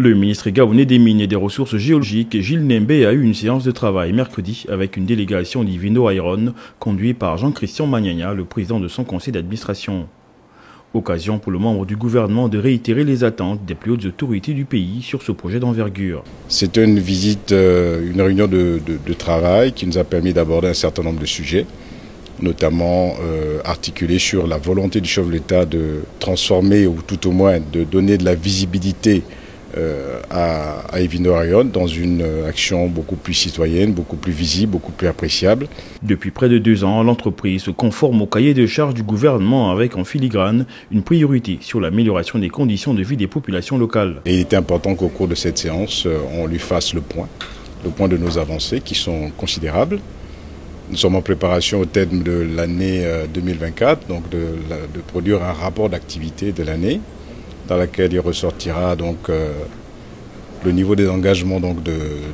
Le ministre gabonais des Mines et des Ressources géologiques, Gilles Nembé, a eu une séance de travail mercredi avec une délégation d'Ivino Iron conduite par Jean-Christian Magnagna, le président de son conseil d'administration. Occasion pour le membre du gouvernement de réitérer les attentes des plus hautes autorités du pays sur ce projet d'envergure. C'était une visite, une réunion de travail qui nous a permis d'aborder un certain nombre de sujets, notamment articulés sur la volonté du chef de l'État de transformer ou tout au moins de donner de la visibilité à Evino Iron dans une action beaucoup plus citoyenne, beaucoup plus visible, beaucoup plus appréciable. Depuis près de 2 ans, l'entreprise se conforme au cahier de charges du gouvernement avec en filigrane une priorité sur l'amélioration des conditions de vie des populations locales. Et il était important qu'au cours de cette séance, on lui fasse le point de nos avancées qui sont considérables. Nous sommes en préparation au terme de l'année 2024, donc de produire un rapport d'activité de l'année, dans laquelle il ressortira donc le niveau des engagements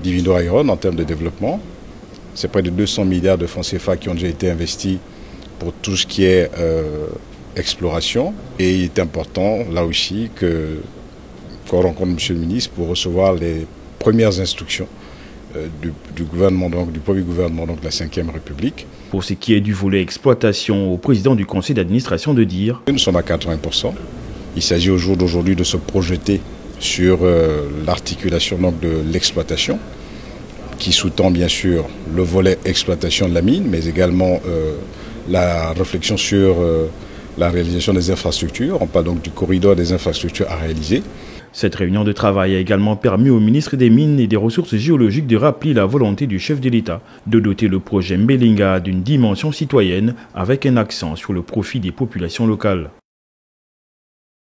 d'Ivino Iron en termes de développement. C'est près de 200 milliards de francs CFA qui ont déjà été investis pour tout ce qui est exploration. Et il est important, là aussi, qu'on rencontre M. le ministre pour recevoir les premières instructions du gouvernement, du premier gouvernement de la Ve République. Pour ce qui est du volet exploitation, au président du conseil d'administration de dire: nous sommes à 80%. Il s'agit au jour d'aujourd'hui de se projeter sur l'articulation de l'exploitation, qui sous-tend bien sûr le volet exploitation de la mine, mais également la réflexion sur la réalisation des infrastructures. On parle donc du corridor des infrastructures à réaliser. Cette réunion de travail a également permis au ministre des Mines et des Ressources géologiques de rappeler la volonté du chef de l'État de doter le projet Mbelinga d'une dimension citoyenne avec un accent sur le profit des populations locales.